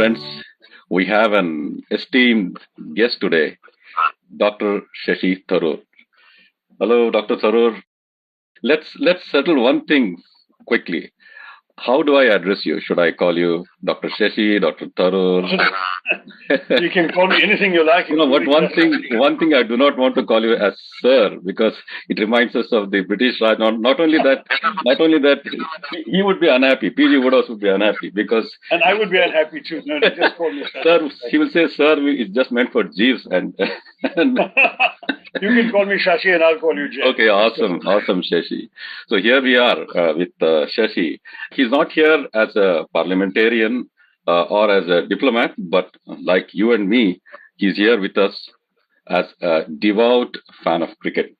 friends, we have an esteemed guest today, Dr. Shashi Tharoor. Hello, Dr. Tharoor. Let's settle one thing quickly. How do I address you? Should I call you Dr. Shashi, Dr. Tharoor? You can call me anything you like. You know what? One thing I do not want to call you as sir because it reminds us of the British Raj. Not only that, he would be unhappy. PG Woodhouse would be unhappy because And I would be unhappy too. No, just call me sir. He will say, "Sir, it's just meant for Jeeves." And You can call me Shashi and I'll call you Jay. okay, awesome, Shashi. So here we are with Shashi. He's not here as a parliamentarian or as a diplomat, but like you and me, he's here with us as a devout fan of cricket.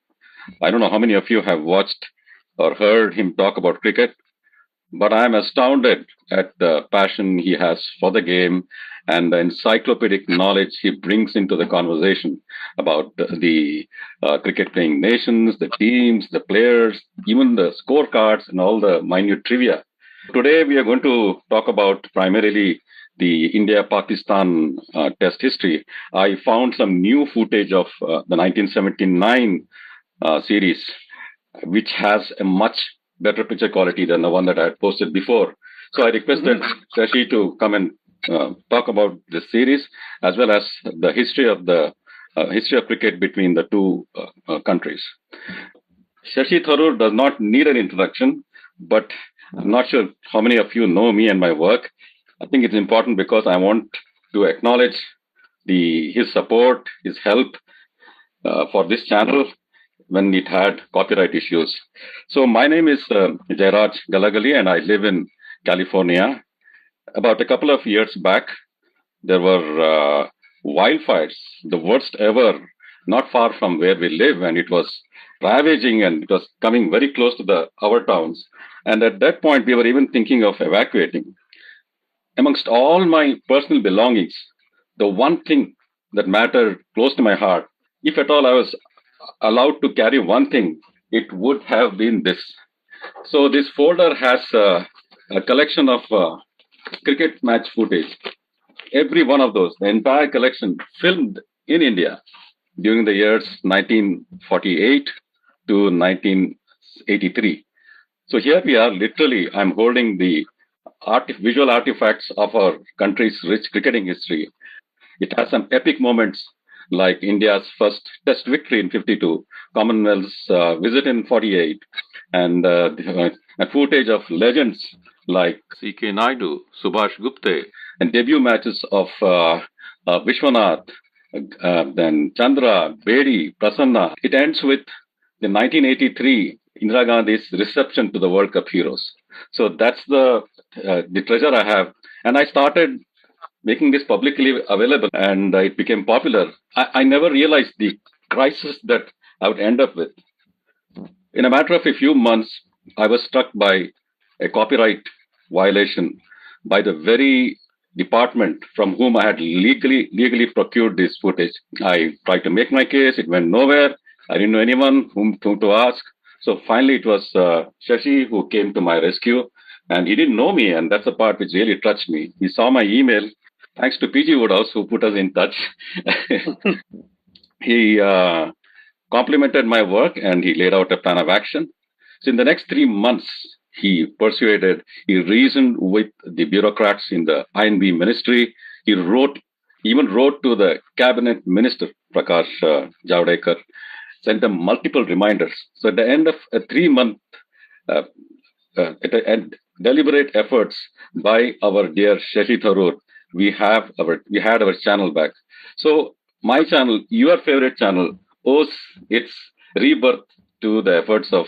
I don't know how many of you have watched or heard him talk about cricket, but I am astounded at the passion he has for the game and the encyclopedic knowledge he brings into the conversation about the cricket playing nations, the teams, the players, even the scorecards and all the minute trivia. Today we are going to talk about primarily the India-Pakistan test history. I found some new footage of the 1979 series, which has a much better picture quality than the one that I had posted before. So I requested Shashi to come and talk about this series as well as the history of cricket between the two countries. Shashi Tharoor does not need an introduction, but I'm not sure how many of you know me and my work. I think it's important because I want to acknowledge his support, his help for this channel when it had copyright issues. So my name is Jairaj Galagali and I live in California. About a couple of years back, there were wildfires, the worst ever, not far from where we live, and it was ravaging and it was coming very close to our towns. And at that point, we were even thinking of evacuating. Amongst all my personal belongings, the one thing that mattered close to my heart, if at all I was allowed to carry one thing, it would have been this. So this folder has a collection of cricket match footage. Every one of those, the entire collection, filmed in India during the years 1948 to 1983. So here we are, literally, I'm holding the visual artifacts of our country's rich cricketing history. It has some epic moments like India's first test victory in 52, Commonwealth's visit in 48, and a footage of legends like C.K. Naidu, Subhash Gupte, and debut matches of Vishwanath, then Chandra, Bedi, Prasanna. It ends with the 1983 Indira Gandhi's reception to the World Cup heroes. So that's the treasure I have. And I started making this publicly available and it became popular. I never realized the crisis that I would end up with. In a matter of a few months, I was struck by a copyright violation by the very department from whom I had legally procured this footage. I tried to make my case. It went nowhere. I didn't know anyone whom to ask. So finally, it was Shashi who came to my rescue. And he didn't know me, and that's the part which really touched me. He saw my email, thanks to PG Woodhouse, who put us in touch. He complimented my work and he laid out a plan of action. So in the next 3 months, he reasoned with the bureaucrats in the I&B ministry. He even wrote to the cabinet minister, Prakash Javadekar, sent them multiple reminders. So at the end of a 3-month deliberate efforts by our dear Shashi Tharoor, we had our channel back. So my channel, your favorite channel, owes its rebirth to the efforts of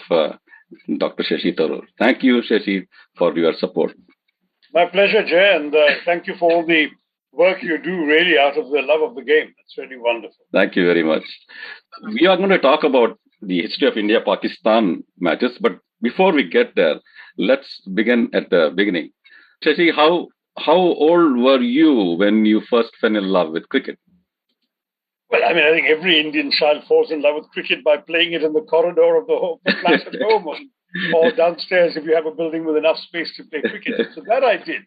Dr. Shashi Tharoor. Thank you, Shashi, for your support. My pleasure, Jay, and thank you for all the work you do really out of the love of the game. It's really wonderful. Thank you very much. We are going to talk about the history of India-Pakistan matches, but before we get there, let's begin at the beginning. Shashi, how old were you when you first fell in love with cricket? Well, I mean, I think every Indian child falls in love with cricket by playing it in the corridor of the flat at home or downstairs if you have a building with enough space to play cricket. So that I did.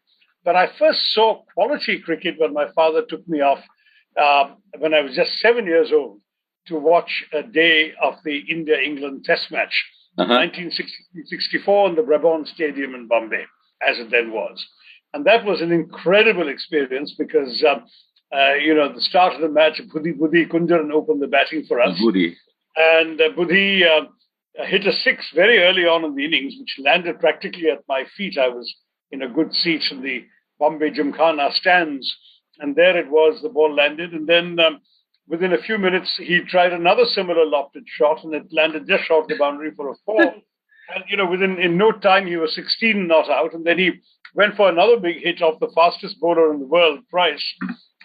But I first saw quality cricket when my father took me off when I was just 7 years old to watch a day of the India-England Test match, 1964 in the Brabant Stadium in Bombay, as it then was. And that was an incredible experience because, the start of the match, Budhi Kunjaran opened the batting for us. And Budhi hit a six very early on in the innings, which landed practically at my feet. I was in a good seat in the Bombay Gymkhana stands. And there it was, the ball landed. And then within a few minutes, he tried another similar lofted shot, and it landed just short of the boundary for a four. And, in no time, he was 16 not out. And then he went for another big hit off the fastest bowler in the world, Price.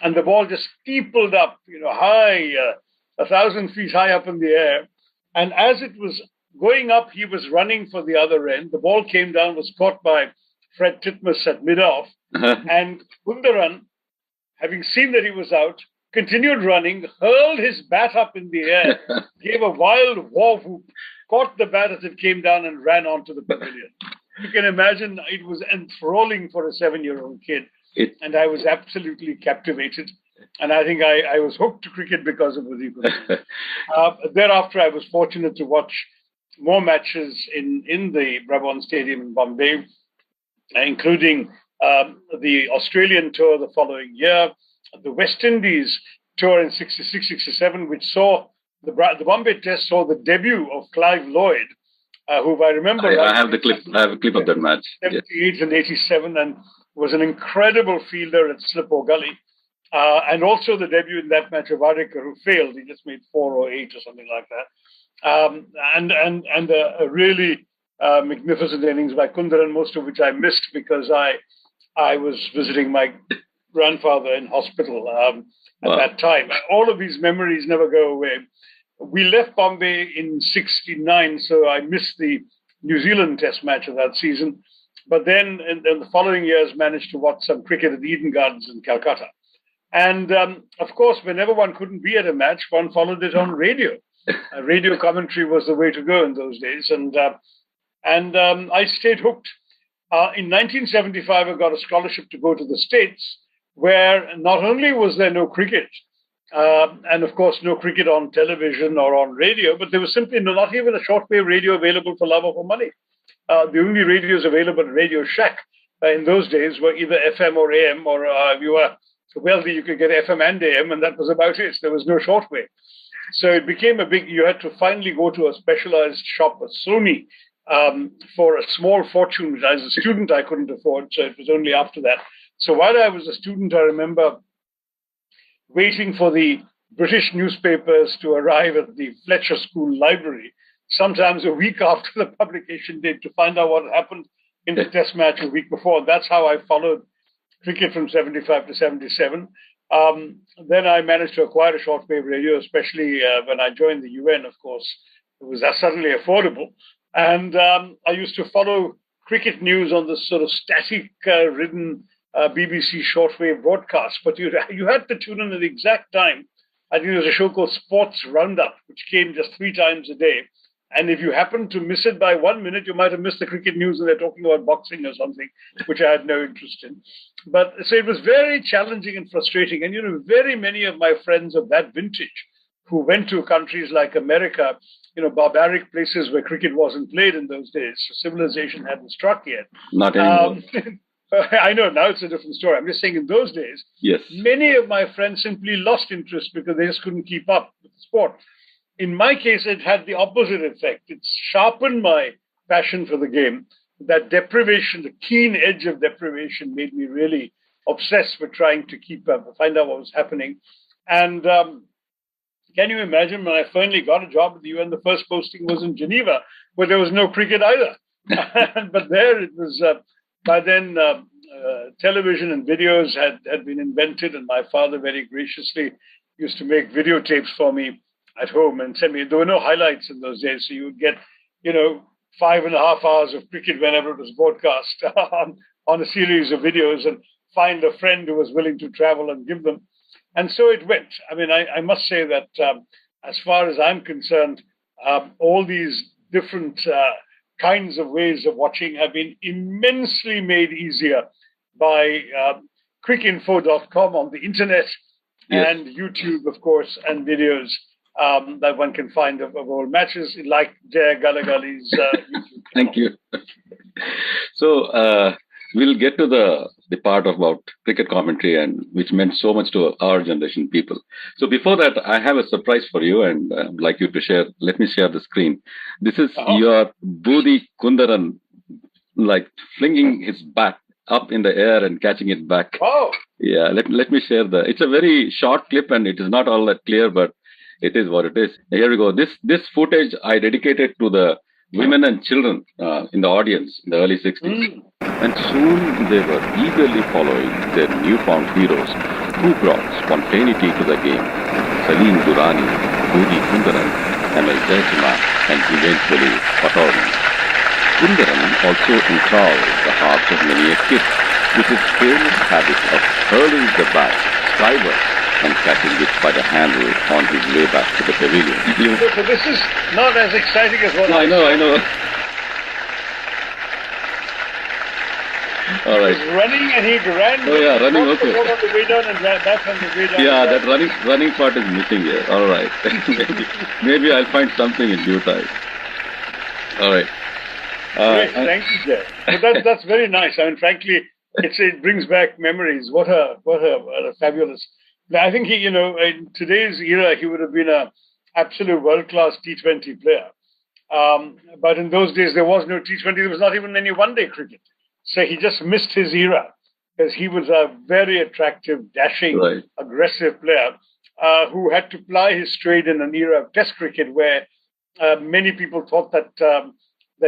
And the ball just steepled up, high, 1,000 feet high up in the air. And as it was going up, he was running for the other end. The ball came down, was caught by Fred Titmus at mid-off. And Kundaran, having seen that he was out, continued running, hurled his bat up in the air, gave a wild war whoop, caught the bat as it came down and ran onto the pavilion. You can imagine it was enthralling for a 7-year-old kid. And I was absolutely captivated. And I think I was hooked to cricket because of Udip. Thereafter, I was fortunate to watch more matches in the Brabant Stadium in Bombay, including the Australian tour the following year, the West Indies tour in 66, 67, which saw the Bombay Test saw the debut of Clive Lloyd, who I remember. I have the clip. I have a clip of that match. 78 and 87, and was an incredible fielder at Slip or Gully. And also the debut in that match of Adekar, who failed. He just made 4 or 8 or something like that. And a really magnificent innings by Kundaran, most of which I missed because I was visiting my grandfather in hospital at that time. All of these memories never go away. We left Bombay in 69, so I missed the New Zealand Test match of that season. But then in the following years, managed to watch some cricket at the Eden Gardens in Calcutta. And of course, whenever one couldn't be at a match, one followed it on radio. Radio commentary was the way to go in those days. And I stayed hooked. In 1975, I got a scholarship to go to the States, where not only was there no cricket, and of course no cricket on television or on radio, but there was simply not even a shortwave radio available for love or for money. The only radios available at Radio Shack in those days were either FM or AM, or if you were wealthy, you could get FM and AM, and that was about it. There was no shortwave. So it became you had to finally go to a specialized shop, a Sony, for a small fortune, which as a student I couldn't afford, so it was only after that. So while I was a student, I remember waiting for the British newspapers to arrive at the Fletcher School library, sometimes a week after the publication date, to find out what had happened in the test match a week before. That's how I followed cricket from 75 to 77. Then I managed to acquire a shortwave radio, especially when I joined the UN, of course. It was suddenly affordable. And I used to follow cricket news on this sort of static-ridden BBC shortwave broadcast. But you had to tune in at the exact time. I think there was a show called Sports Roundup, which came just 3 times a day. And if you happened to miss it by 1 minute, you might have missed the cricket news and they're talking about boxing or something, which I had no interest in. But so it was very challenging and frustrating. And, very many of my friends of that vintage who went to countries like America, barbaric places where cricket wasn't played in those days. So civilization hadn't struck yet. Not anymore. I know, now it's a different story. I'm just saying in those days, yes, many of my friends simply lost interest because they just couldn't keep up with the sport. In my case, it had the opposite effect. It sharpened my passion for the game. That deprivation, the keen edge of deprivation, made me really obsessed with trying to keep up, find out what was happening. And can you imagine when I finally got a job at the UN, the first posting was in Geneva, where there was no cricket either. But there it was, by then, television and videos had been invented, and my father very graciously used to make videotapes for me at home and send me. There were no highlights in those days, so you would get, 5.5 hours of cricket whenever it was broadcast on a series of videos, and find a friend who was willing to travel and give them. And so it went. I mean, I must say that as far as I'm concerned, all these different kinds of ways of watching have been immensely made easier by quickinfo.com on the internet Yes. and YouTube, of course, and videos that one can find of all matches, like Jay Galagali's YouTube channel. Thank you. So we'll get to the part about cricket commentary, and which meant so much to our generation people. So before that, I have a surprise for you, and I'd like you to share. Let me share the screen. This is your Budi Kundaran, like flinging his bat up in the air and catching it back. Oh, yeah. Let me share the. It's a very short clip, and it is not all that clear, but it is what it is. Here we go. This footage I dedicated to the women and children in the audience in the early 60s. And soon they were eagerly following their newfound heroes who brought spontaneity to the game. Salim Durrani, Budi Kundaran, M.L. Jayasima, and eventually Patauran. Kundaran also enthralled the hearts of many a kid with his famous habit of hurling the bat skyward and catching it by the handle on his way back to the pavilion. So this is not as exciting as what I know. All right. He's running and he ran. Oh yeah, running. Okay. On the way down and back on the way down. Yeah, that running part is missing here. All right. maybe I'll find something in due time. All right. Great, thank you, Jay. But that's very nice. I mean, frankly, it brings back memories. What a fabulous. I think he, in today's era, he would have been an absolute world-class T20 player. But in those days, there was no T20. There was not even any one-day cricket. So he just missed his era because he was a very attractive, dashing, aggressive player who had to ply his trade in an era of Test cricket where many people thought that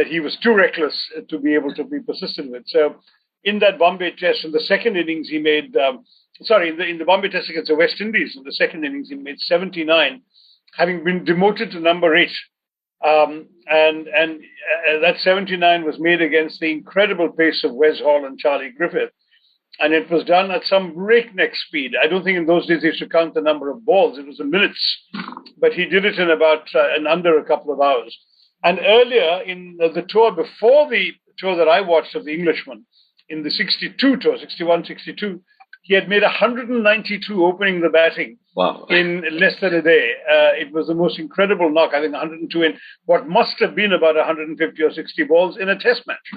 he was too reckless to be able to be persistent with. So in that Bombay Test, in the second innings, he made, in the Bombay Test against the West Indies, in the second innings, he made 79, having been demoted to number 8. And that 79 was made against the incredible pace of Wes Hall and Charlie Griffith. And it was done at some breakneck speed. I don't think in those days they used to count the number of balls. It was in minutes. But he did it in about in under a couple of hours. And earlier in the tour, before the tour that I watched of the Englishman, in the 62 tour, 61, 62, he had made 192 opening the batting in less than a day. It was the most incredible knock, I think 102 in what must have been about 150 or 60 balls in a test match.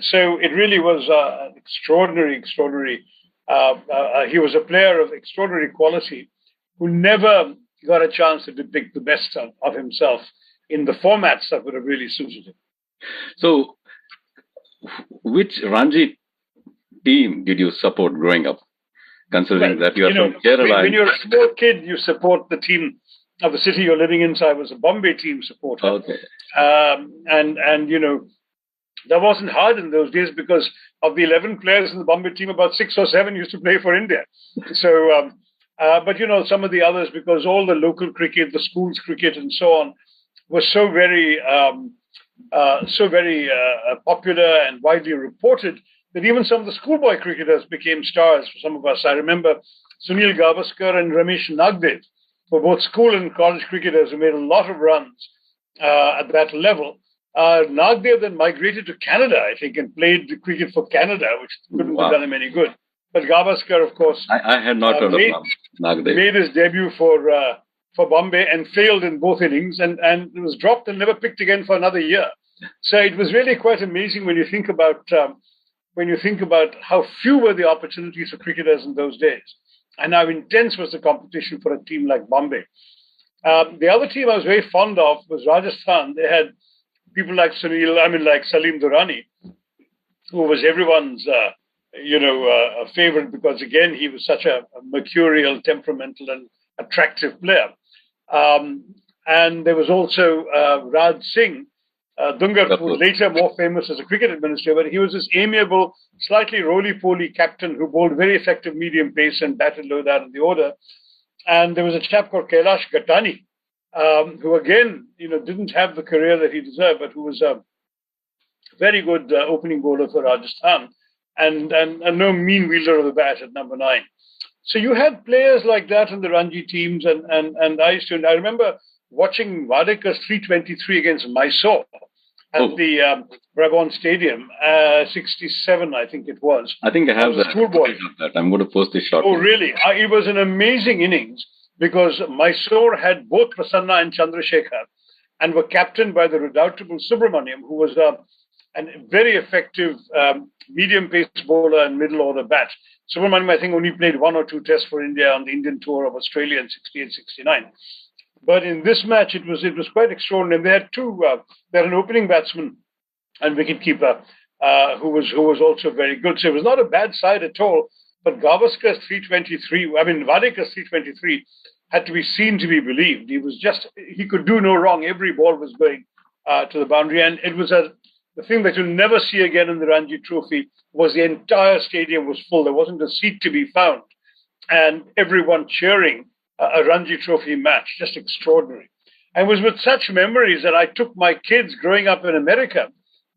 So it really was extraordinary. He was a player of extraordinary quality who never got a chance to depict the best of himself in the formats that would have really suited him. So, which Ranji team did you support growing up? Considering that you are from Kerala. When you're a small kid, you support the team of the city you're living in. So I was a Bombay team supporter. Okay. And that wasn't hard in those days because of the 11 players in the Bombay team, about 6 or 7 used to play for India. So, but some of the others, because all the local cricket, the schools cricket and so on, was so very popular and widely reported that even some of the schoolboy cricketers became stars for some of us. I remember Sunil Gavaskar and Ramesh Nagdev were both school and college cricketers who made a lot of runs at that level. Nagdev then migrated to Canada, I think, and played cricket for Canada, which couldn't have done him any good. But Gavaskar, of course, I had not heard of Nagdev. Made his debut for Bombay and failed in both innings and was dropped and never picked again for another year. So it was really quite amazing when you think about how few were the opportunities for cricketers in those days and how intense was the competition for a team like Bombay. The other team I was very fond of was Rajasthan. They had people like Salim Durrani, who was everyone's, a favorite because, again, he was such a mercurial, temperamental and attractive player. And there was also Raj Singh, Dungar, who was later more famous as a cricket administrator, but he was this amiable, slightly roly-poly captain who bowled very effective medium pace and batted low down in the order. And there was a chap called Kailash Gattani, who again, didn't have the career that he deserved, but who was a very good opening bowler for Rajasthan and no mean wielder of the bat at number 9. So you had players like that in the Ranji teams, and I remember watching Wadekar's 323 against Mysore at the Brabourne Stadium, 67, I think it was. I think I have the schoolboy. That. I'm going to post this shortly. Oh, really? It was an amazing innings because Mysore had both Prasanna and Chandrasekhar and were captained by the redoubtable Subramaniam, who was a very effective medium pace bowler and middle order bat. Subramaniam, I think, only played 1 or 2 tests for India on the Indian tour of Australia in 68, 69. But in this match, it was quite extraordinary. They had they had an opening batsman and wicketkeeper who was also very good. So it was not a bad side at all. But Gavaskar's 323, Vadek's 323 had to be seen to be believed. He could do no wrong. Every ball was going to the boundary. And it was the thing that you'll never see again in the Ranji Trophy was the entire stadium was full. There wasn't a seat to be found. And everyone cheering a Ranji Trophy match, just extraordinary. And it was with such memories that I took my kids growing up in America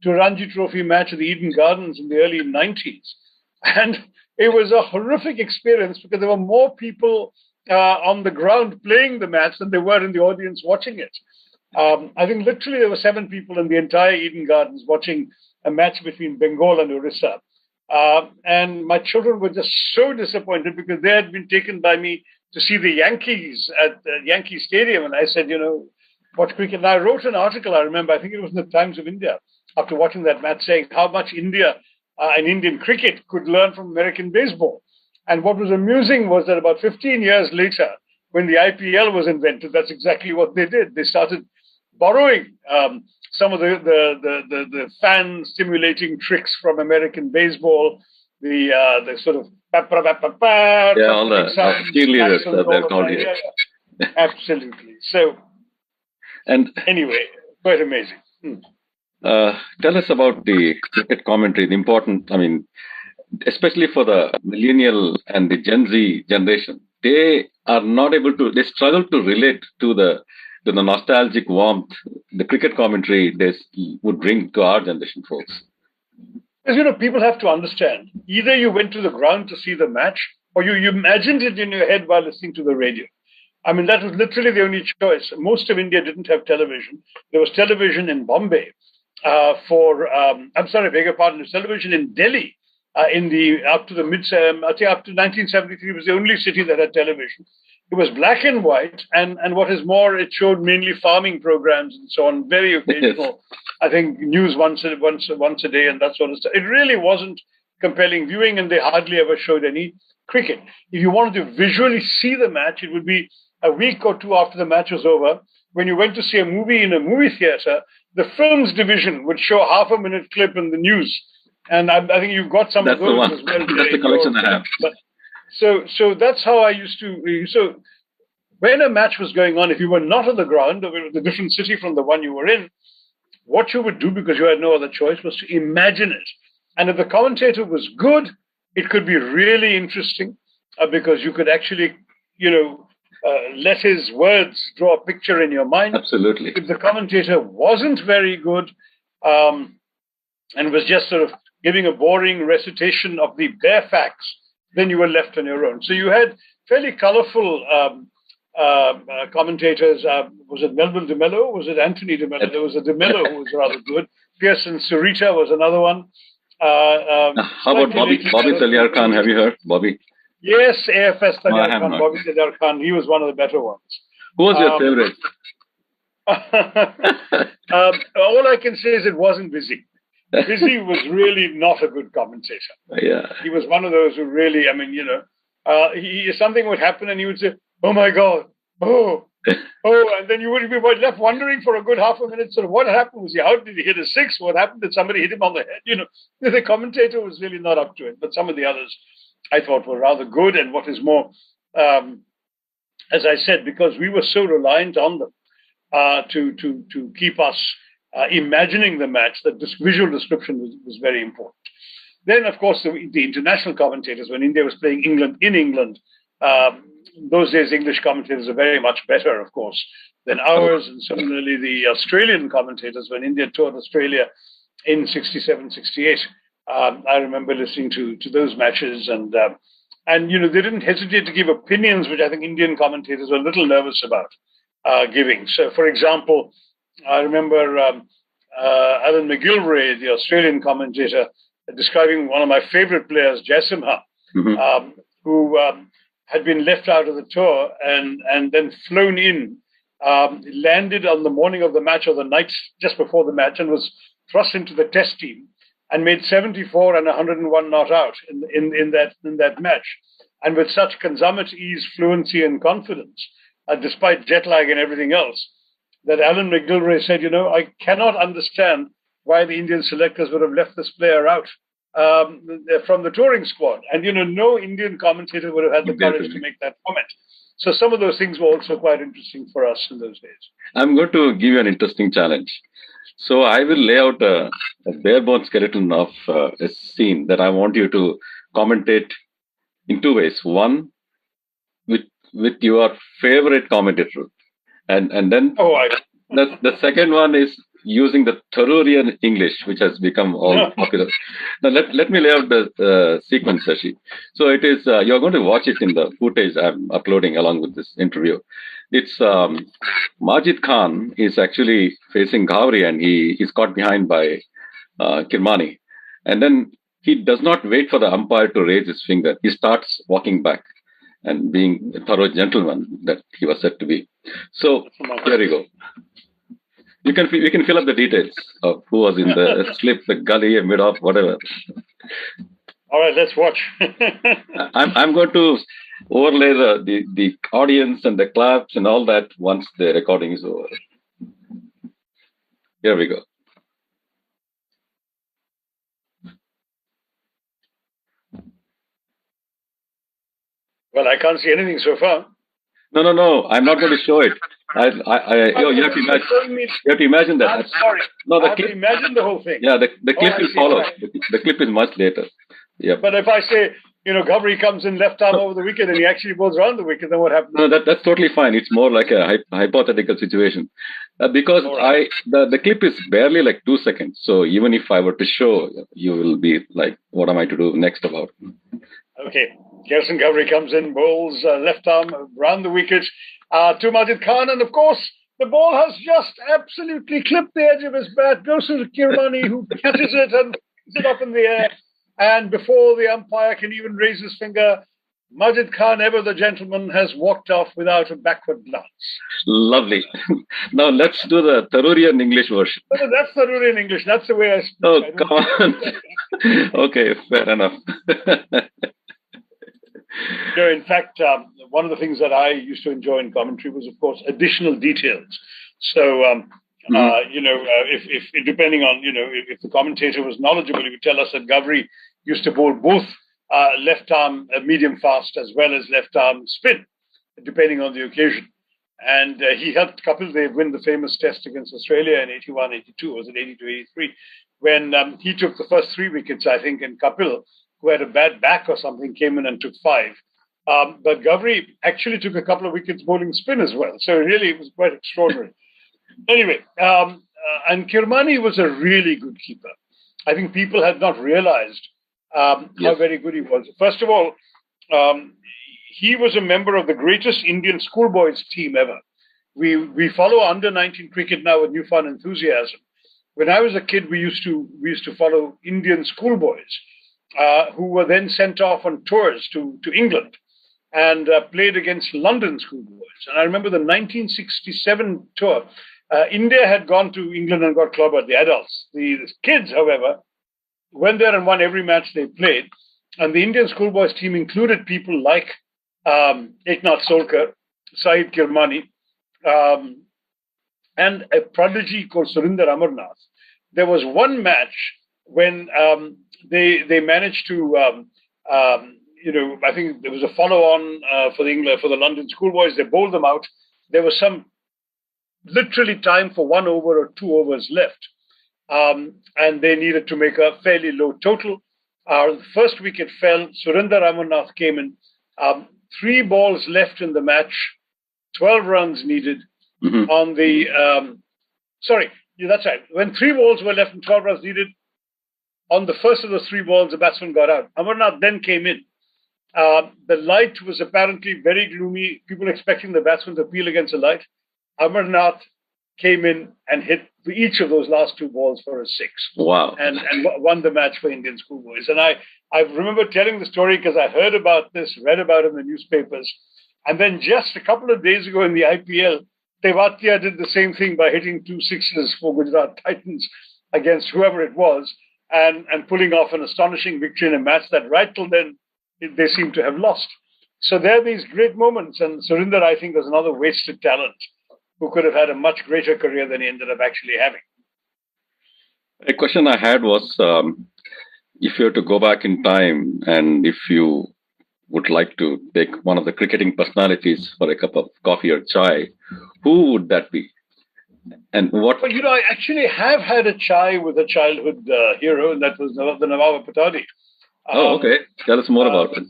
to a Ranji Trophy match at the Eden Gardens in the early 90s. And it was a horrific experience because there were more people on the ground playing the match than there were in the audience watching it. I think literally there were 7 people in the entire Eden Gardens watching a match between Bengal and Orissa. And my children were just so disappointed because they had been taken by me to see the Yankees at Yankee Stadium. And I said, watch cricket. And I wrote an article, I remember, I think it was in the Times of India, after watching that match, saying how much India and Indian cricket could learn from American baseball. And what was amusing was that about 15 years later, when the IPL was invented, that's exactly what they did. They started borrowing some of the fan-stimulating tricks from American baseball, the sort of all the cheerleaders that they're called here. Absolutely. So, and anyway, quite amazing. Tell us about the cricket commentary, the important, especially for the millennial and the Gen Z generation. They are not able to, they struggle to relate to the nostalgic warmth the cricket commentary would bring to our generation folks. Because, people have to understand, either you went to the ground to see the match or you imagined it in your head while listening to the radio. That was literally the only choice. Most of India didn't have television. There was television in Bombay beg your pardon, there was television in Delhi up to 1973 was the only city that had television. It was black and white, and what is more, it showed mainly farming programs and so on, very occasional. I think news once a day and that sort of stuff. It really wasn't compelling viewing, and they hardly ever showed any cricket. If you wanted to visually see the match, it would be a week or 2 after the match was over. When you went to see a movie in a movie theater, the films division would show half a minute clip in the news. And I think you've got some of those as well. That's the collection I have. So that's how I used to. So when a match was going on, if you were not on the ground, or it was a different city from the one you were in, what you would do, because you had no other choice, was to imagine it. And if the commentator was good, it could be really interesting because you could actually, let his words draw a picture in your mind. Absolutely. If the commentator wasn't very good and was just sort of giving a boring recitation of the bare facts, then you were left on your own. So you had fairly colorful commentators. Was it Melville de Mello? Was it Anthony de Mello? There was a de Mello who was rather good. Pearson Sarita was another one. How about Bobby Talyar Khan? Have you heard? Bobby? Yes, AFS Talyar Khan, Bobby Talyar Khan. He was one of the better ones. Who was your favorite? All I can say is it wasn't Busy. Busy was really not a good commentator. Yeah. He was one of those who really, something would happen and he would say, "Oh my God, oh," and then you would be left wondering for a good half a minute, sort of what happened? How did he hit a 6? What happened? Did somebody hit him on the head? The commentator was really not up to it. But some of the others I thought were rather good. And what is more, as I said, because we were so reliant on them to keep us imagining the match, that this visual description was very important. Then, of course, the international commentators, when India was playing in England, those days English commentators are very much better, of course, than ours. And similarly, the Australian commentators, when India toured Australia in 67, 68, I remember listening to those matches. And they didn't hesitate to give opinions, which I think Indian commentators were a little nervous about giving. So, for example, I remember Alan McGilvray, the Australian commentator, describing one of my favorite players, Jasimha, who had been left out of the tour and then flown in, landed on the morning of the match or the night just before the match, and was thrust into the test team and made 74 and 101 not out in that match, and with such consummate ease, fluency, and confidence, despite jet lag and everything else, that Alan McGilvray said, I cannot understand why the Indian selectors would have left this player out from the touring squad. And, no Indian commentator would have had the courage to make that comment. So some of those things were also quite interesting for us in those days. I'm going to give you an interesting challenge. So I will lay out a bare bones skeleton of a scene that I want you to commentate in two ways. One, with your favorite commentator. And then the second one is using the Tharoorian English, which has become all popular. Now, let me lay out the sequence, Shashi. So it is, you're going to watch it in the footage I'm uploading along with this interview. It's Majid Khan is actually facing Ghauri, and he is caught behind by Kirmani. And then he does not wait for the umpire to raise his finger. He starts walking back and being a thorough gentleman that he was said to be. So here we go. We can fill up the details of who was in the slip, the gully, mid-off, whatever. All right, let's watch. I'm going to overlay the audience and the claps and all that once the recording is over. Here we go. Well, I can't see anything so far. No. I'm not going to show it. You have to imagine that. I'm sorry. No, I have to imagine the whole thing. Yeah, the clip will follow. The clip is much later. Yeah. But if I say, Ghauri comes in left arm over the wicket and he actually goes around the wicket, then what happens? No, that's totally fine. It's more like a hypothetical situation. Because the clip is barely like 2 seconds. So even if I were to show, you will be like, what am I to do next about? Okay. Kirsan Ghauri comes in, bowls left arm round the wicket to Majid Khan, and of course the ball has just absolutely clipped the edge of his bat, goes to Kirmani, who catches it and puts it up in the air, and before the umpire can even raise his finger, Majid Khan, ever the gentleman, has walked off without a backward glance. Lovely. Now let's do the Tharoorian English version. That's Tharoorian English. That's the way I speak. Oh, come on. Okay, fair enough. In fact, one of the things that I used to enjoy in commentary was, of course, additional details. So, if depending on, if the commentator was knowledgeable, he would tell us that Ghauri used to bowl both left arm medium fast as well as left arm spin, depending on the occasion. And he helped Kapil Dev win the famous test against Australia in 81, 82, was it 82, 83, when he took the first 3 wickets, I think, and Kapil, who had a bad back or something, came in and took 5. But Ghauri actually took a couple of wickets bowling spin as well. So really, it was quite extraordinary. Anyway, and Kirmani was a really good keeper. I think people had not realized how very good he was. First of all, he was a member of the greatest Indian schoolboys team ever. We follow under-19 cricket now with newfound enthusiasm. When I was a kid, we used to follow Indian schoolboys who were then sent off on tours to England and played against London schoolboys. And I remember the 1967 tour. India had gone to England and got clobbered, the adults. The kids, however, went there and won every match they played. And the Indian schoolboys team included people like Eknath Solkar, Saeed Kirmani, and a prodigy called Surinder Amarnath. There was one match when they managed to, I think there was a follow-on for the London schoolboys. They bowled them out. There was some literally time for 1 over or 2 overs left, and they needed to make a fairly low total. The first wicket fell. Surinder Amarnath came in. 3 balls left in the match, 12 runs needed. On the that's right. When 3 balls were left and 12 runs needed, on the first of the 3 balls, the batsman got out. Amarnath then came in. The light was apparently very gloomy. People expecting the batsman to peel against the light. Amarnath came in and hit each of those last two balls for a six. Wow. And won the match for Indian schoolboys. And I remember telling the story because I heard about this, read about it in the newspapers. And then just a couple of days ago in the IPL, Tewatia did the same thing by hitting two sixes for Gujarat Titans against whoever it was and pulling off an astonishing victory in a match that right till then they seem to have lost. So there are these great moments. And Surinder, I think, was another wasted talent who could have had a much greater career than he ended up actually having. A question I had was, if you were to go back in time and if you would like to take one of the cricketing personalities for a cup of coffee or chai, who would that be? And what? Well, I actually have had a chai with a childhood hero, and that was the Nawab Patani. Okay. Tell us more about it.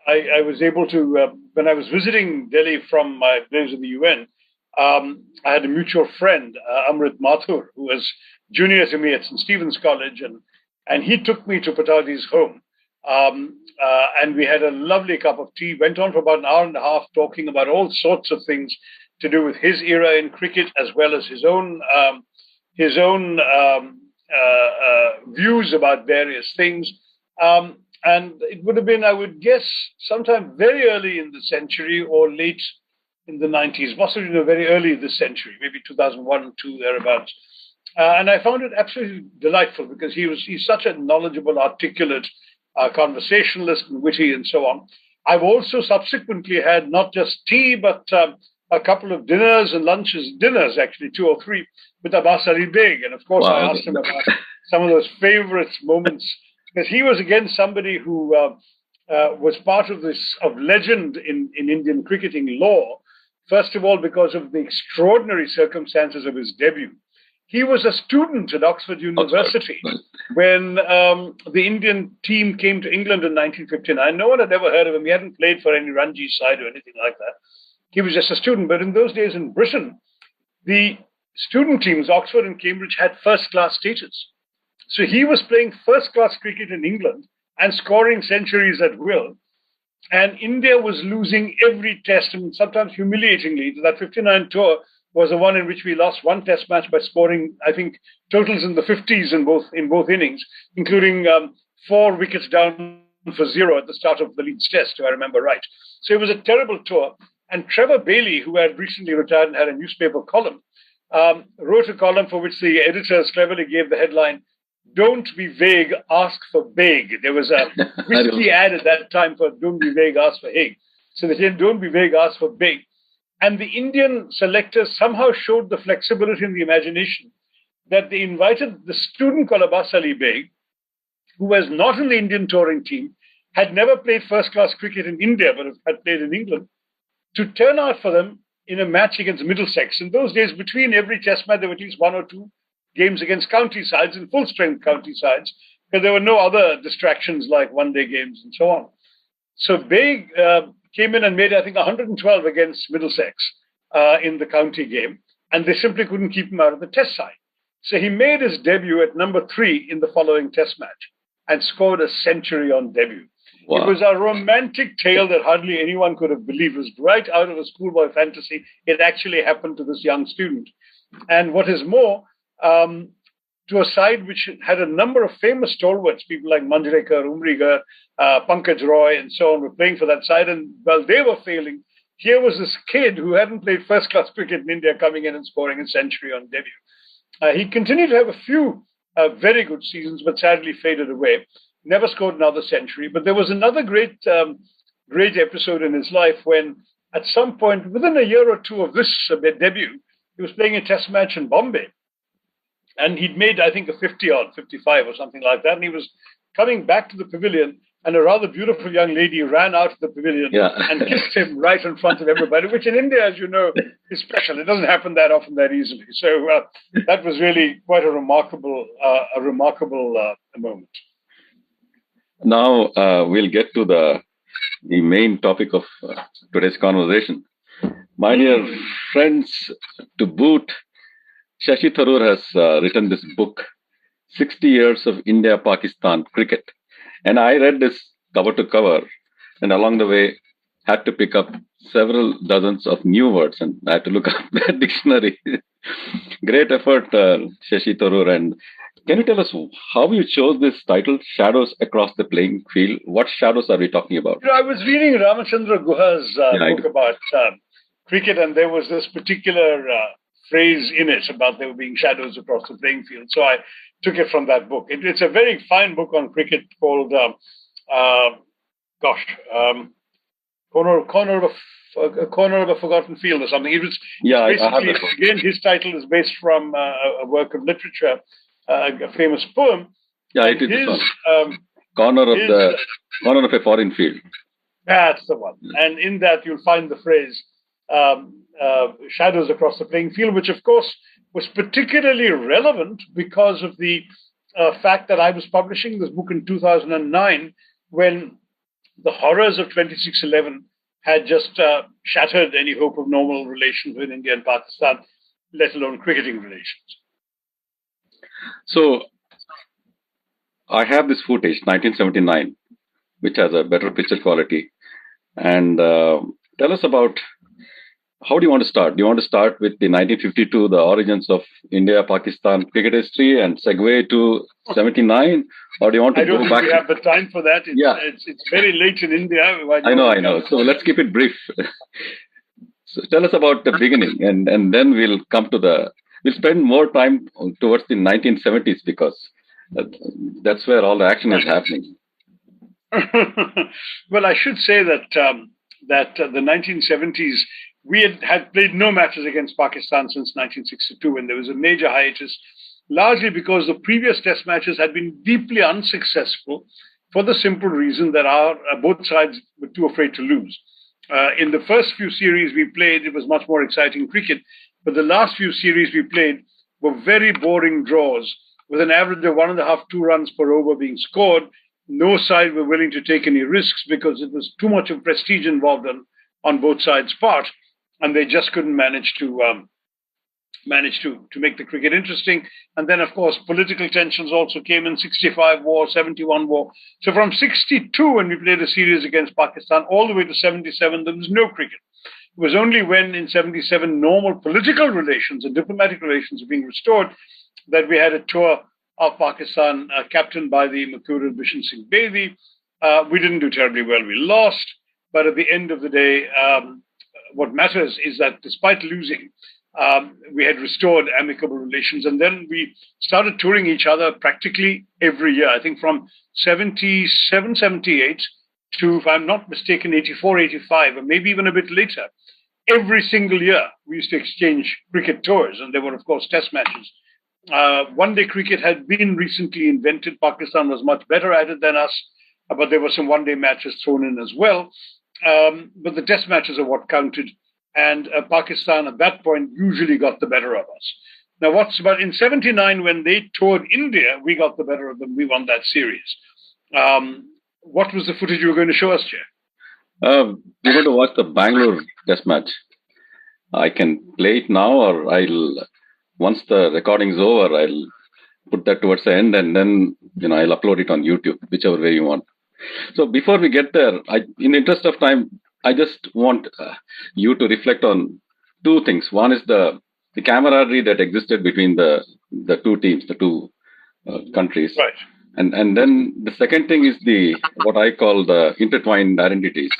I was able to, when I was visiting Delhi from my days in the UN, I had a mutual friend, Amrit Mathur, who was junior to me at St. Stephen's College, and he took me to Patadi's home. And we had a lovely cup of tea, went on for about an hour and a half talking about all sorts of things to do with his era in cricket, as well as his own views about various things. And it would have been, I would guess, sometime very early in the century or late in the 90s, possibly very early this century, maybe 2001, 2, thereabouts. And I found it absolutely delightful because he's such a knowledgeable, articulate conversationalist and witty and so on. I've also subsequently had not just tea, but a couple of dinners and dinners actually, 2 or 3, with Abbas Ali Beg. And of course, I asked him about some of those favorite moments, because he was again somebody who was part of legend in Indian cricketing lore. First of all, because of the extraordinary circumstances of his debut. He was a student at Oxford University when the Indian team came to England in 1959. No one had ever heard of him. He hadn't played for any Ranji side or anything like that. He was just a student. But in those days in Britain, the student teams, Oxford and Cambridge, had first-class status. So he was playing first-class cricket in England and scoring centuries at will. And India was losing every test, and sometimes humiliatingly. That 59 tour was the one in which we lost one test match by scoring, I think, totals in the 50s in both innings, including 4 wickets down for 0 at the start of the Leeds Test, if I remember right. So it was a terrible tour. And Trevor Bailey, who had recently retired and had a newspaper column, wrote a column for which the editors cleverly gave the headline, "Don't be vague, ask for big." There was a whiskey ad at that time for "Don't be vague, ask for Haig." So they said, "Don't be vague, ask for big." And the Indian selectors somehow showed the flexibility in the imagination that they invited the student called Abbas Ali Beg, who was not in the Indian touring team, had never played first-class cricket in India, but had played in England, to turn out for them in a match against Middlesex. In those days, between every test match, there were at least 1 or 2 games against county sides and full-strength county sides, because there were no other distractions like one-day games and so on. So Beg came in and made, I think, 112 against Middlesex in the county game, and they simply couldn't keep him out of the test side. So he made his debut at number 3 in the following test match and scored a century on debut. Wow. It was a romantic tale that hardly anyone could have believed. It was right out of a schoolboy fantasy. It actually happened to this young student. And what is more, to a side which had a number of famous stalwarts, people like Manjrekar, Umrigar, Pankaj Roy, and so on, were playing for that side. And while they were failing, here was this kid who hadn't played first-class cricket in India coming in and scoring a century on debut. He continued to have a few very good seasons, but sadly faded away. Never scored another century. But there was another great episode in his life when, at some point, within a year or two of this debut, he was playing a test match in Bombay. And he'd made, I think, a 50-odd, 55 or something like that. And he was coming back to the pavilion, and a rather beautiful young lady ran out of the pavilion and kissed him right in front of everybody, which in India, as you know, is special. It doesn't happen that often, that easily. So that was really quite a remarkable moment. Now we'll get to the main topic of today's conversation. My dear friends, to boot, Shashi Tharoor has written this book, 60 Years of India-Pakistan Cricket. And I read this cover to cover, and along the way, had to pick up several dozens of new words, and I had to look up that dictionary. Great effort, Shashi Tharoor. And can you tell us how you chose this title, Shadows Across the Playing Field? What shadows are we talking about? I was reading Ramachandra Guha's book about cricket, and there was this particular phrase in it about there being shadows across the playing field. So I took it from that book. It's a very fine book on cricket called, gosh, corner of a forgotten field or something. It was basically, again, his title is based from a work of literature, a famous poem. Yeah, it is corner of a foreign field. That's the one. And in that you'll find the phrase shadows across the playing field, which of course was particularly relevant because of the fact that I was publishing this book in 2009 when the horrors of 26/11 had just shattered any hope of normal relations with India and Pakistan, let alone cricketing relations. So I have this footage, 1979, which has a better picture quality. And tell us about, how do you want to start? Do you want to start with the 1952, the origins of India-Pakistan cricket history, and segue to 79? Or do you want to go back? I don't think we have the time for that. It's very late in India. I know. So let's keep it brief. So tell us about the beginning, and then we'll come to we'll spend more time towards the 1970s because that's where all the action is happening. Well, I should say that the 1970s, we had played no matches against Pakistan since 1962, and there was a major hiatus, largely because the previous test matches had been deeply unsuccessful for the simple reason that both sides were too afraid to lose. In the first few series we played, it was much more exciting cricket, but the last few series we played were very boring draws, with an average of 1.5, 2 runs per over being scored. No side were willing to take any risks because it was too much of prestige involved on both sides' part, and they just couldn't manage to make the cricket interesting. And then, of course, political tensions also came in. 65 war, 71 war. So from 62, when we played a series against Pakistan, all the way to 77, there was no cricket. It was only when in 77 normal political relations and diplomatic relations were being restored that we had a tour of Pakistan captained by the Mercurial Bishan Singh Bedi. We didn't do terribly well. We lost. But at the end of the day, what matters is that despite losing, we had restored amicable relations. And then we started touring each other practically every year. I think from 77, 78 to, if I'm not mistaken, 84, 85, or maybe even a bit later. Every single year, we used to exchange cricket tours. And there were, of course, test matches. One-day cricket had been recently invented. Pakistan was much better at it than us, but there were some one-day matches thrown in as well. But the test matches are what counted, and Pakistan at that point usually got the better of us. Now, but in 79, when they toured India, we got the better of them. We won that series. What was the footage you were going to show us, Chair? We're going to watch the Banglore test match. I can play it now, or once the recording is over, I'll put that towards the end, and then I'll upload it on YouTube, whichever way you want. So before we get there, in the interest of time, I just want you to reflect on two things. One is the camaraderie that existed between the two teams, the two countries, right? And then the second thing is what I call the intertwined identities.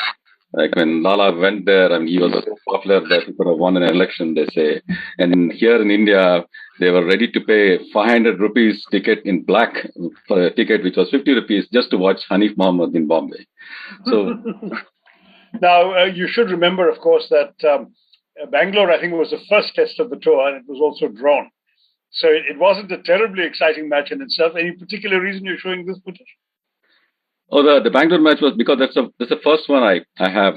Like when Lala went there and he was so popular that he could have won an election, they say. And here in India, they were ready to pay 500 rupees ticket in black for a ticket which was 50 rupees just to watch Hanif Mohammed in Bombay. So now you should remember, of course, that Bangalore, I think, was the first test of the tour, and it was also drawn. So it wasn't a terribly exciting match in itself. Any particular reason you're showing this footage? Oh, the Bangalore match was because that's the first one I have,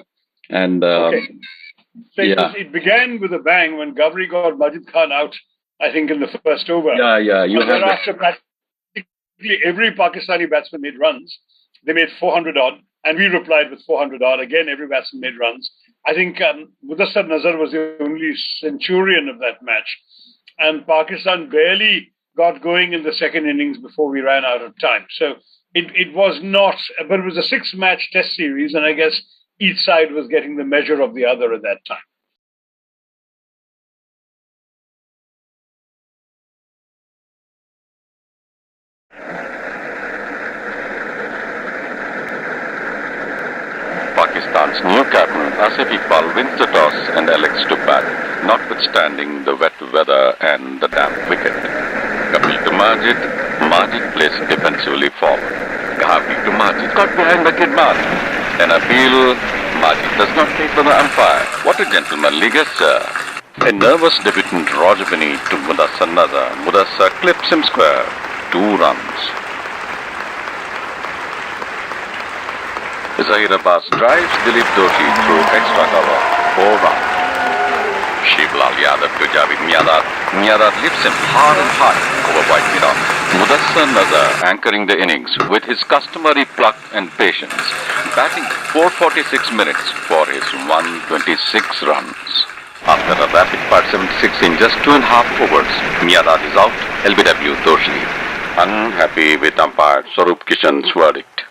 and okay. So it began with a bang when Gavri got Majid Khan out, I think, in the first over. Yeah. Thereafter, practically every Pakistani batsman made runs. They made 400 odd, and we replied with 400 odd. Again, every batsman made runs. I think Mudassar Nazar was the only centurion of that match, and Pakistan barely got going in the second innings before we ran out of time. So it was not, but it was a 6-match test series, and I guess each side was getting the measure of the other at that time. Pakistan's new captain Asif Iqbal wins the toss and elects to bat, notwithstanding the wet weather and the damp wicket. Kapil to Majid, Majid plays defensively forward. Ghavi to Majid, got behind the kidman. An appeal, Majid does not pay for the umpire. What a gentlemanly gesture. A nervous debutant Roger Binny to Mudassar Nazar. Mudassar clips him square. 2 runs. Zahir Abbas drives Dilip Doshi through extra cover. 4 runs. Shivlal Yadav to Javed Miandad. Miandad lifts him hard and high over wide mid-on. Mudassar Nazar anchoring the innings with his customary pluck and patience, batting 446 minutes for his 126 runs. After a rapid part 76 in just 2.5 overs, Miandad is out. LBW Doshi unhappy with umpire Swarup Kishan's verdict.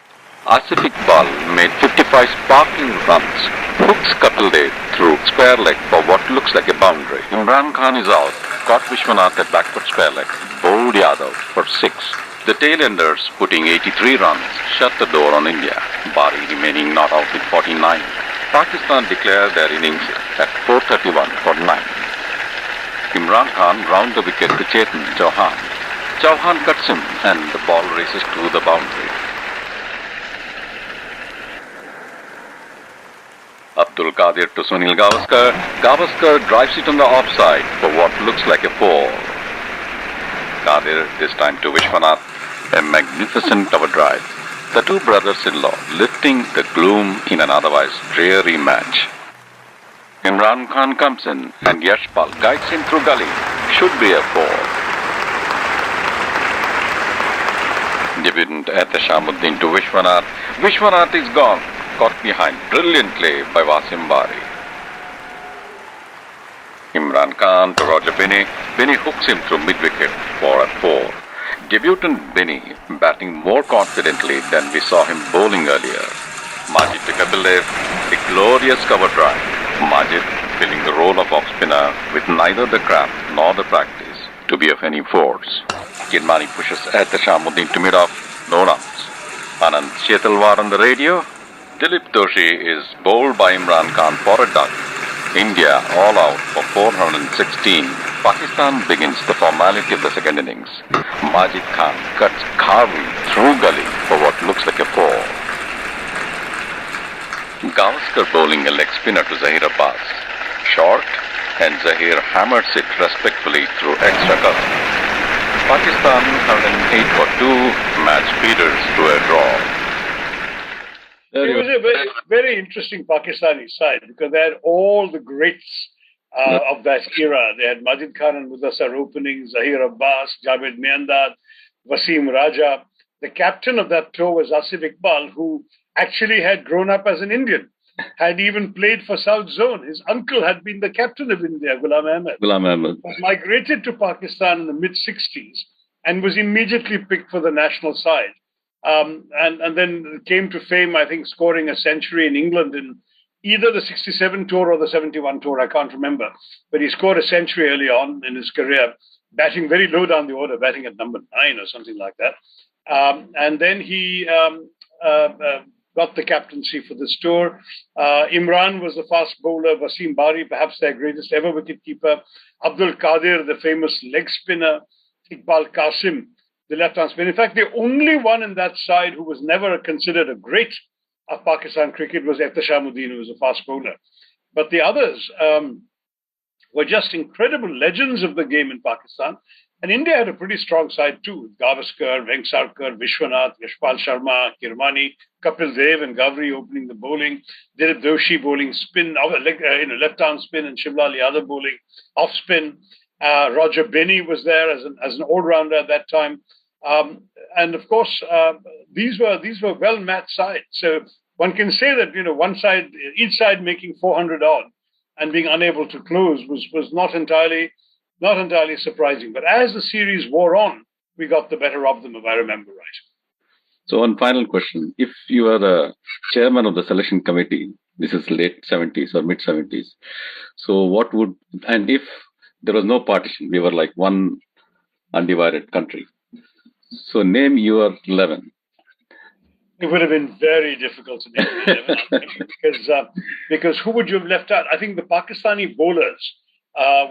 Asif Iqbal made 55 sparkling runs, hooks Kapil Dev through square leg for what looks like a boundary. Imran Khan is out, caught Vishwanath at backward square leg, bowled Yadav for 6. The tailenders, putting 83 runs, shut the door on India, Bari remaining not out with 49. Pakistan declared their innings at 431 for 9. Imran Khan round the wicket to Chetan Chauhan. Chauhan cuts him and the ball races to the boundary. Abdul Qadir to Sunil Gavaskar. Gavaskar drives it on the offside for what looks like a 4. Qadir this time to Vishwanath. A magnificent cover drive. The two brothers-in-law lifting the gloom in an otherwise dreary match. Imran Khan comes in and Yashpal guides him through gully. Should be a 4. Debutant at the Shamuddin to Vishwanath. Vishwanath is gone. Caught behind brilliantly by Wasim Bari. Imran Khan to Roger Binny. Binny hooks him through mid-wicket for a 4. Debutant Binny batting more confidently than we saw him bowling earlier. Majid to Kapil Dev, a glorious cover drive. Majid filling the role of off-spinner with neither the craft nor the practice to be of any force. Kirmani pushes at the Shamuddin to mid-off, no runs. Anand Shetalwar on the radio. Dilip Doshi is bowled by Imran Khan for a duck. India all out for 416. Pakistan begins the formality of the second innings. Majid Khan cuts Khavi through gully for what looks like a 4. Gavaskar bowling a leg spinner to Zahir Abbas. Short, and Zahir hammers it respectfully through extra cover. Pakistan 108 for 2, match feeders to a draw. It was a very, very interesting Pakistani side because they had all the greats of that era. They had Majid Khan and Mudassar opening, Zahir Abbas, Javed Miandad, Wasim Raja. The captain of that tour was Asif Iqbal, who actually had grown up as an Indian, had even played for South Zone. His uncle had been the captain of India, Ghulam Ahmed. Ghulam Ahmed migrated to Pakistan in the mid-60s and was immediately picked for the national side. And then came to fame, I think, scoring a century in England in either the 67 tour or the 71 tour, I can't remember. But he scored a century early on in his career, batting very low down the order, batting at number 9 or something like that. And then he got the captaincy for this tour. Imran was the fast bowler, Wasim Bari, perhaps their greatest ever wicketkeeper, Abdul Qadir, the famous leg spinner, Iqbal Qasim, the left-hand spin. In fact, the only one in that side who was never considered a great of Pakistan cricket was Efta Shamuddin, who was a fast bowler. But the others were just incredible legends of the game in Pakistan. And India had a pretty strong side too. Gavaskar, Vengsarkar, Vishwanath, Yashpal Sharma, Kirmani, Kapil Dev and Gavri opening the bowling. Dilip Doshi bowling spin, left-arm spin, and Shivlal Yadav bowling off spin. Roger Binny was there as an all-rounder at that time. And of course, these were well-matched sides. So one can say that, each side making 400 odd and being unable to close was not entirely surprising. But as the series wore on, we got the better of them, if I remember right. So one final question. If you are the chairman of the selection committee This is late 70s or mid 70s. So what would, and if there was no partition, we were like one undivided country. So name your 11. It would have been very difficult to name the 11 because who would you have left out? I think the Pakistani bowlers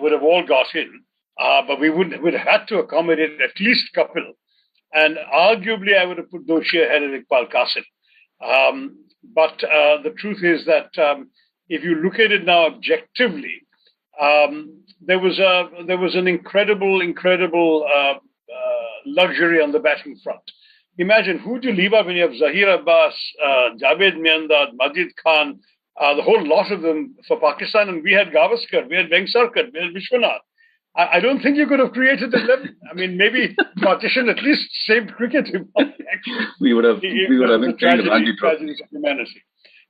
would have all got in, but we would have had to accommodate at least a couple. And arguably, I would have put Doshi ahead of Iqbal Qasim. But the truth is that if you look at it now objectively, there was an incredible luxury on the batting front. Imagine who do you leave out when you have Zahir Abbas, Javed Miandad, Majid Khan, the whole lot of them for Pakistan, and we had Gavaskar, we had Vengsarkar, we had Vishwanath. I don't think you could have created 11. I mean, maybe partition at least saved cricket. we would have been tragedy of humanity.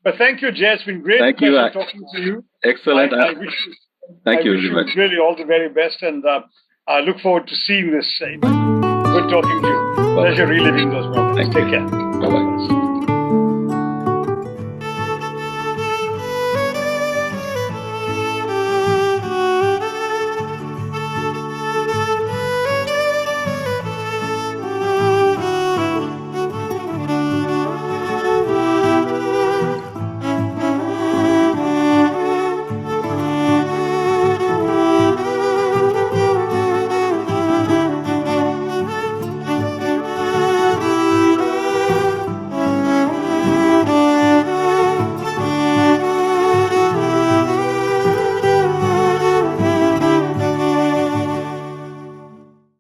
But thank you, Jay. It's been great pleasure talking to you. Excellent. I wish you really all the very best, and I look forward to seeing this. Good talking to you. Pleasure reliving those moments. Take care. Bye-bye.